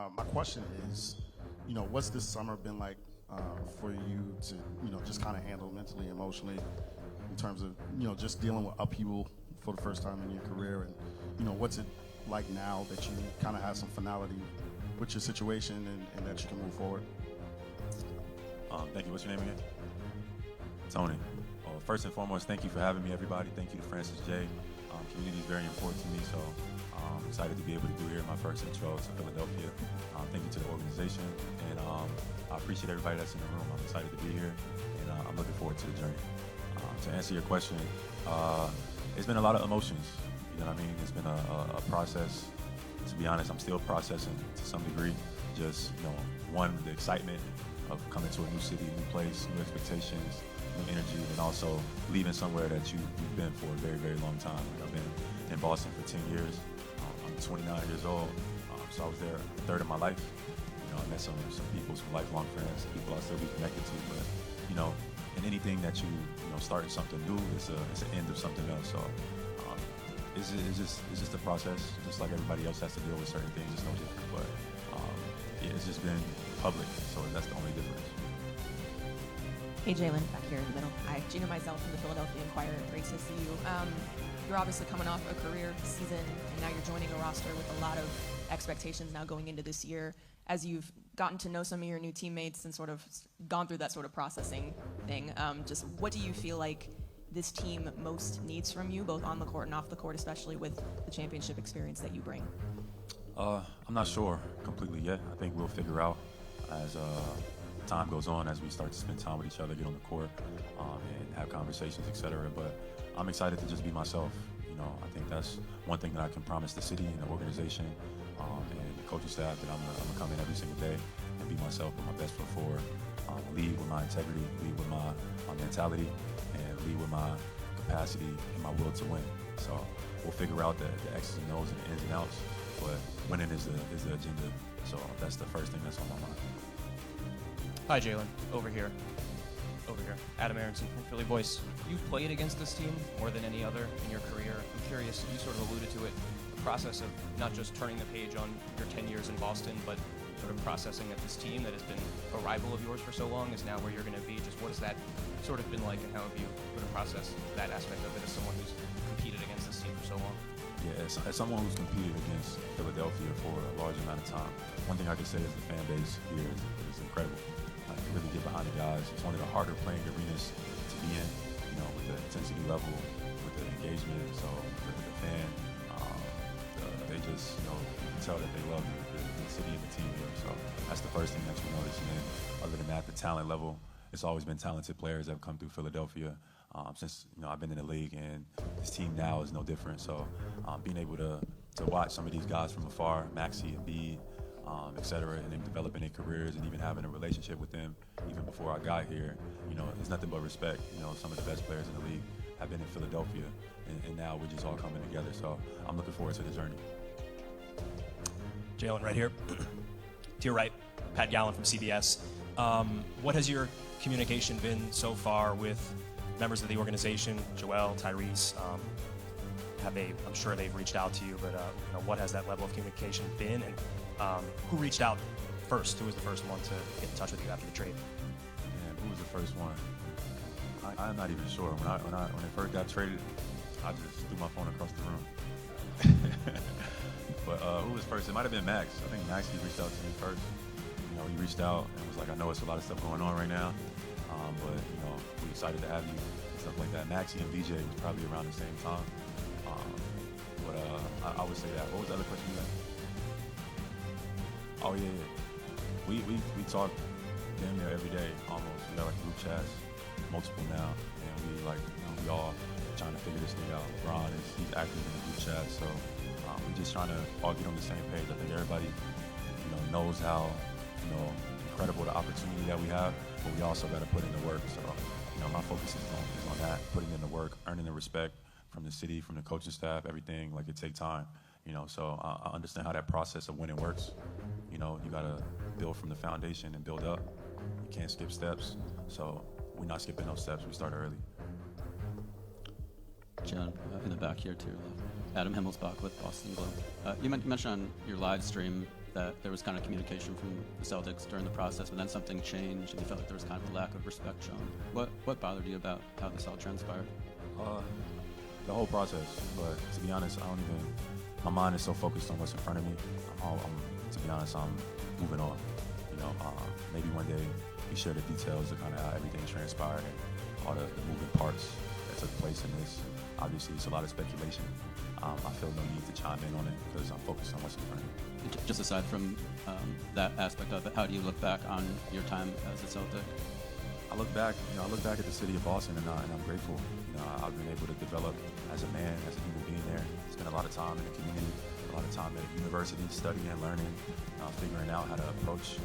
My question is, what's this summer been like for you to, just kind of handle mentally, emotionally, in terms of, just dealing with upheaval for the first time in your career, and, what's it like now that you kind of have some finality with your situation and that you can move forward? Thank you. What's your name again? Tony. First and foremost, thank you for having me, everybody. Thank you to Francis J. Community is very important to me, so I'm excited to be able to do here my first intro to Philadelphia. Thank you to the organization, and I appreciate everybody that's in the room. I'm excited to be here, and I'm looking forward to the journey. To answer your question, it's been a lot of emotions. You know what I mean? It's been a process. To be honest, I'm still processing to some degree. Just, one, the excitement of coming to a new city, new place, new expectations, new energy, and also leaving somewhere that you've been for a very, very long time. I've been in Boston for 10 years. I'm 29 years old, so I was there a third of my life. I met some people, some lifelong friends, people I'll still be connected to. But, in anything that you starting something new, it's an end of something else. So it's just a process, just like everybody else has to deal with certain things. It's no different, but it's just been public, so that's the only difference. Hey, Jaylen, back here in the middle. Hi, Gina myself from the Philadelphia Inquirer. Great to see you. You're obviously coming off a career season, and now you're joining a roster with a lot of expectations now going into this year. As you've gotten to know some of your new teammates and sort of gone through that sort of processing thing, just what do you feel like this team most needs from you, both on the court and off the court, especially with the championship experience that you bring? I'm not sure completely yet. I think we'll figure out as time goes on, as we start to spend time with each other, get on the court, and have conversations, etc. But I'm excited to just be myself. I think that's one thing that I can promise the city and the organization and the coaching staff, that I'm gonna come in every single day and be myself, put my best foot forward, lead with my integrity, lead with my mentality, and lead with my capacity and my will to win. So we'll figure out the X's and O's and the ins and outs, but winning is the agenda. So that's the first thing that's on my mind. Hi, Jaylen. Over here. Adam Aronson from Philly Voice. You've played against this team more than any other in your career. I'm curious, you sort of alluded to it, the process of not just turning the page on your 10 years in Boston, but sort of processing that this team that has been a rival of yours for so long is now where you're going to be. Just what has that sort of been like, and how have you sort of processed that aspect of it as someone who's competed against this team for so long? Yeah, as someone who's competed against Philadelphia for a large amount of time, one thing I can say is the fan base here is incredible. I can really get behind the guys. It's one of the harder playing arenas to be in, with the intensity level, with the engagement. So with the fan, they just, you can tell that they love the city and the team here. So that's the first thing that you notice. And then other than that, the talent level, it's always been talented players that have come through Philadelphia since I've been in the league, and this team now is no different. So being able to watch some of these guys from afar, Maxey and B, et cetera, and them developing their careers and even having a relationship with them even before I got here, it's nothing but respect. Some of the best players in the league have been in Philadelphia, and now we're just all coming together. So I'm looking forward to the journey. Jaylen, right here. To your right, Pat Gallen from CBS. What has your communication been so far with members of the organization, Joel, Tyrese? I'm sure they've reached out to you, but what has that level of communication been, and who reached out first? Who was the first one to get in touch with you after the trade? Man, who was the first one? I'm not even sure. When they first got traded, I just threw my phone across the room. But who was first? It might have been Max. I think Max, he reached out to me first. He reached out and was like, I know it's a lot of stuff going on right now, but we're excited to have you and stuff like that. Maxey and VJ was probably around the same time. But I would say that. What was the other question you had? Oh yeah. We talk damn near every day almost. We got like group chats, multiple now, and we we all trying to figure this thing out. LeBron he's active in the group chat, so we're just trying to all get on the same page. I think everybody knows how incredible the opportunity that we have, but we also got to put in the work. So my focus is on that, putting in the work, earning the respect from the city, from the coaching staff, everything. Like, it takes time. So I understand how that process of winning works. You got to build from the foundation and build up. You can't skip steps. So we're not skipping those steps. We start early. John, in the back here to your left. Adam Himmelsbach with Boston Globe. You mentioned on your live stream that there was kind of communication from the Celtics during the process, but then something changed and you felt like there was kind of a lack of respect shown. What bothered you about how this all transpired? The whole process, but to be honest, my mind is so focused on what's in front of me. To be honest, I'm moving on. Maybe one day we share the details of kind of how everything transpired and all the moving parts that took place in this. Obviously, it's a lot of speculation. I feel no need to chime in on it because I'm focused on what's in front of me. Just aside from that aspect of it, how do you look back on your time as a Celtic? I look back at the city of Boston, and I'm grateful. I've been able to develop as a man, as a human being there. Spend a lot of time in the community, a lot of time at university, studying, learning, figuring out how to approach,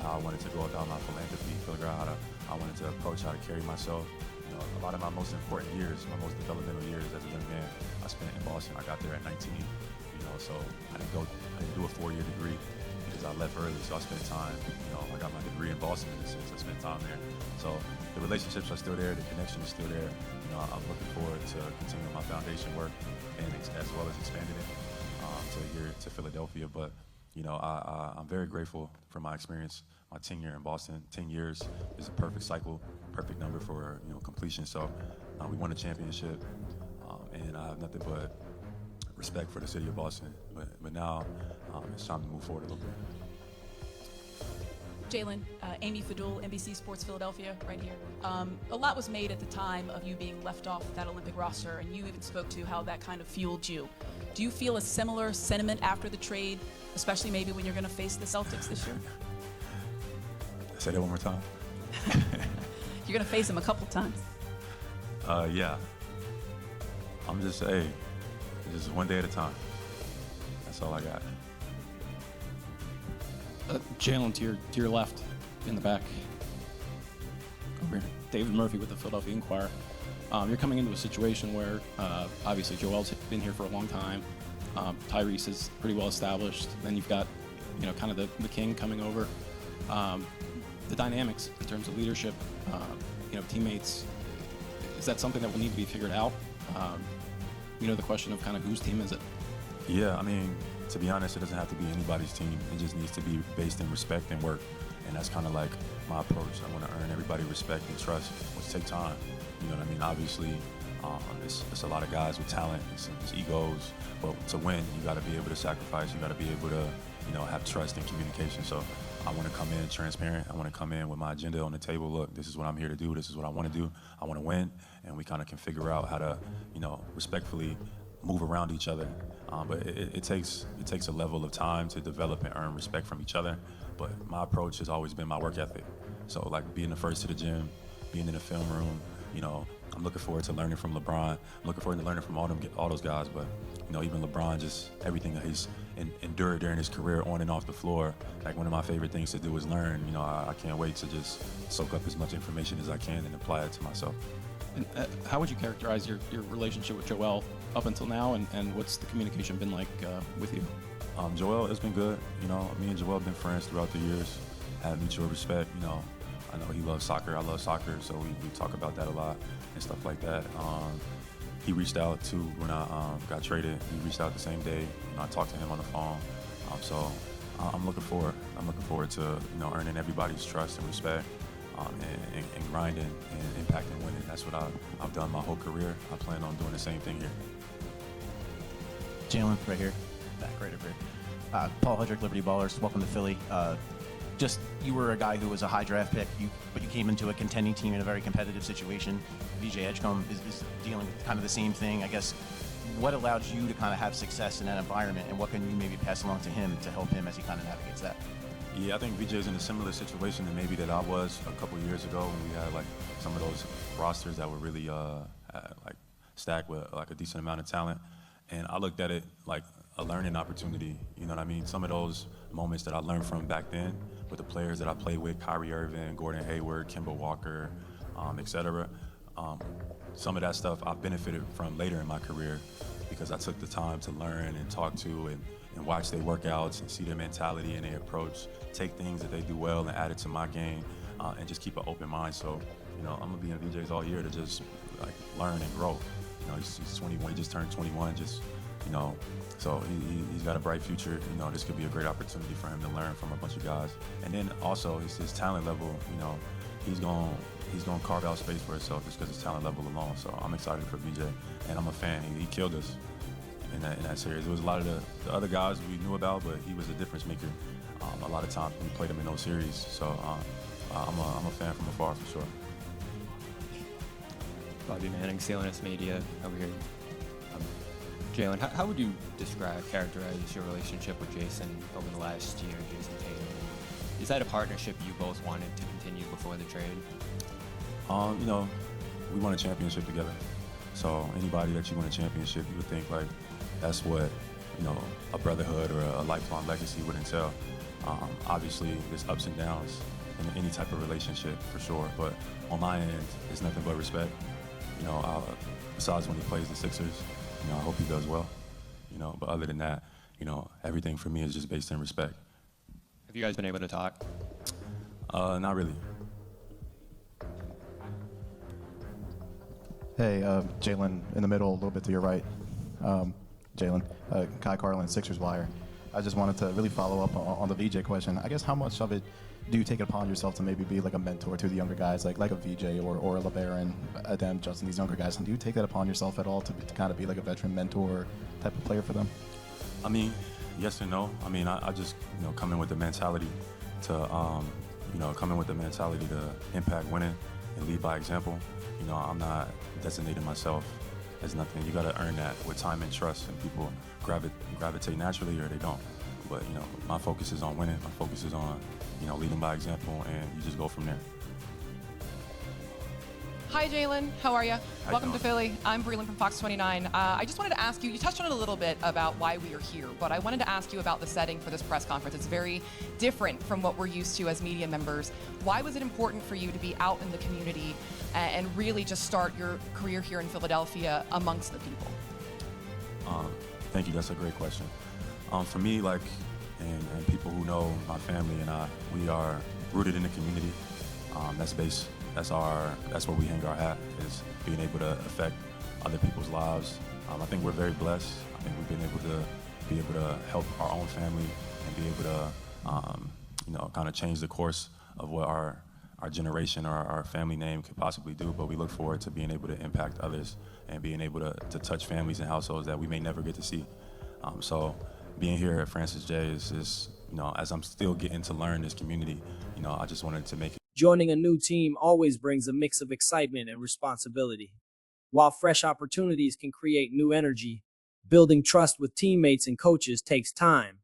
how I wanted to go about my philanthropy, figure out how I wanted to approach how to carry myself. A lot of my most important years, my most developmental years as a young man, I spent in Boston. I got there at 19, so I didn't do a 4-year degree because I left early, so I spent time, I got my degree in Boston in a sense. I spent time there. So the relationships are still there, the connection is still there. I'm looking forward to continuing my foundation work and as well as expanding it to Philadelphia. But, I'm very grateful for my experience, my tenure in Boston. 10 years is a perfect cycle, perfect number for, completion. So we won a championship, and I have nothing but respect for the city of Boston. But now it's time to move forward a little bit. Jaylen, Amy Fadul, NBC Sports Philadelphia, right here. A lot was made at the time of you being left off that Olympic roster, and you even spoke to how that kind of fueled you. Do you feel a similar sentiment after the trade, especially maybe when you're going to face the Celtics this year? Say that one more time. You're going to face them a couple times. Yeah. I'm just one day at a time. That's all I got. Jaylen, to your left, in the back, over here, David Murphy with the Philadelphia Inquirer. You're coming into a situation where obviously Joel's been here for a long time. Tyrese is pretty well established. Then you've got, kind of the king coming over. The dynamics in terms of leadership, teammates. Is that something that will need to be figured out? The question of kind of whose team is it? Yeah, to be honest, it doesn't have to be anybody's team. It just needs to be based in respect and work. And that's kind of like my approach. I want to earn everybody respect and trust, which take time. You know what I mean? Obviously, it's a lot of guys with talent, it's egos. But to win, you got to be able to sacrifice. You got to be able to, have trust and communication. So I want to come in transparent. I want to come in with my agenda on the table. Look, this is what I'm here to do. This is what I want to do. I want to win. And we kind of can figure out how to, respectfully move around each other. But it takes a level of time to develop and earn respect from each other. But my approach has always been my work ethic. So like being the first to the gym, being in the film room, I'm looking forward to learning from LeBron. I'm looking forward to learning from all those guys. But even LeBron, just everything that he's endured during his career on and off the floor. Like one of my favorite things to do is learn. I can't wait to just soak up as much information as I can and apply it to myself. And how would you characterize your relationship with Joel up until now, and what's the communication been like with you? Joel, it's been good. Me and Joel have been friends throughout the years, had mutual respect. I know he loves soccer, I love soccer, so we talk about that a lot and stuff like that. He reached out too when I got traded. He reached out the same day. I talked to him on the phone. So I'm looking forward to earning everybody's trust and respect. And grinding and impacting winning. That's what I've done my whole career. I plan on doing the same thing here. Jaylen, right here. Back right over here. Paul Hudrick, Liberty Ballers. Welcome to Philly. You were a guy who was a high draft pick, but you came into a contending team in a very competitive situation. VJ Edgecombe is dealing with kind of the same thing. I guess, what allowed you to kind of have success in that environment, and what can you maybe pass along to him to help him as he kind of navigates that? Yeah, I think VJ's in a similar situation than maybe that I was a couple of years ago when we had like some of those rosters that were really like stacked with like a decent amount of talent. And I looked at it like a learning opportunity. You know what I mean? Some of those moments that I learned from back then with the players that I played with, Kyrie Irving, Gordon Hayward, Kemba Walker, et cetera. Some of that stuff I benefited from later in my career because I took the time to learn and talk to and watch their workouts and see their mentality and their approach, take things that they do well and add it to my game, and just keep an open mind. So, I'm gonna be in VJ's all year to just like learn and grow. He's 21, he just turned 21 just You know, so he's got a bright future. You know, this could be a great opportunity for him to learn from a bunch of guys. And then also his talent level. You know, he's going to carve out space for himself just because his talent level alone. So I'm excited for VJ, and I'm a fan. He killed us in that series. There was a lot of the other guys we knew about, but he was a difference maker. A lot of times we played him in those series. So I'm a fan from afar for sure. Bobby Manning, CLNS Media, over here. Jaylen, how would you characterize your relationship with Jason over the last year, Jason Tatum? Is that a partnership you both wanted to continue before the trade? You know, we won a championship together. So anybody that you win a championship, you would think like that's what, you know, a brotherhood or a lifelong legacy would entail. Obviously, there's ups and downs in any type of relationship for sure, but on my end, it's nothing but respect. You know, besides when he plays the Sixers, you know, I hope he does well. You know, but other than that, you know, everything for me is just based in respect. Have you guys been able to talk? Not really. Hey, Jaylen, in the middle, a little bit to your right. Jaylen, Kai Carlin, Sixers Wire. I just wanted to really follow up on the VJ question. I guess how much of it do you take it upon yourself to maybe be like a mentor to the younger guys, like a VJ or a LeBron, Adam, Justin, these younger guys? And do you take that upon yourself at all to kind of be like a veteran mentor type of player for them? I mean, yes and no. I mean, I just, you know, come in with the mentality to, impact winning and lead by example. You know, I'm not designating myself as nothing. You got to earn that with time and trust, and people gravitate naturally or they don't. But, you know, my focus is on winning. My focus is on, you know, leading by example, and you just go from there. Hi, Jaylen. How are you? How Welcome you to doing? Philly. I'm Breland from Fox 29. I just wanted to ask you, you touched on it a little bit about why we are here, but I wanted to ask you about the setting for this press conference. It's very different from what we're used to as media members. Why was it important for you to be out in the community and really just start your career here in Philadelphia amongst the people? Thank you. That's a great question. For me, like, and people who know my family and I, we are rooted in the community. That's where we hang our hat, is being able to affect other people's lives. I think we're very blessed. I think we've been able to help our own family and be able to, you know, kind of change the course of what our generation or our family name could possibly do. But we look forward to being able to impact others and being able to touch families and households that we may never get to see. So being here at Francis J is, you know, as I'm still getting to learn this community, you know, I just wanted to make it. Joining a new team always brings a mix of excitement and responsibility. While fresh opportunities can create new energy, building trust with teammates and coaches takes time,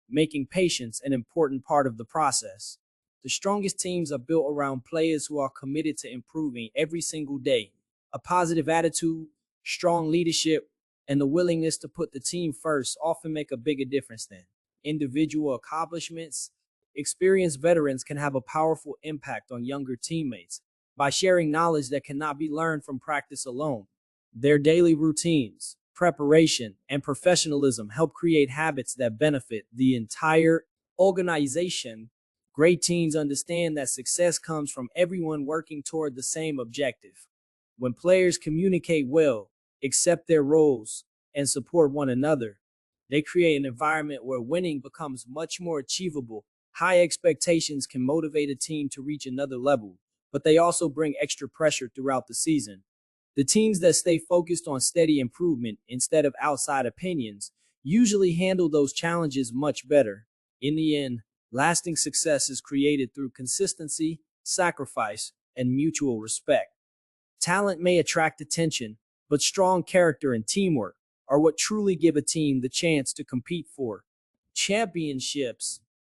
making patience an important part of the process. The strongest teams are built around players who are committed to improving every single day. A positive attitude, strong leadership, and the willingness to put the team first often make a bigger difference than individual accomplishments. Experienced veterans can have a powerful impact on younger teammates by sharing knowledge that cannot be learned from practice alone. Their daily routines, preparation, and professionalism help create habits that benefit the entire organization. Great teams understand that success comes from everyone working toward the same objective. When players communicate well, accept their roles, and support one another, they create an environment where winning becomes much more achievable. High expectations can motivate a team to reach another level, but they also bring extra pressure throughout the season. The teams that stay focused on steady improvement instead of outside opinions usually handle those challenges much better. In the end, lasting success is created through consistency, sacrifice, and mutual respect. Talent may attract attention, but strong character and teamwork are what truly give a team the chance to compete for championships.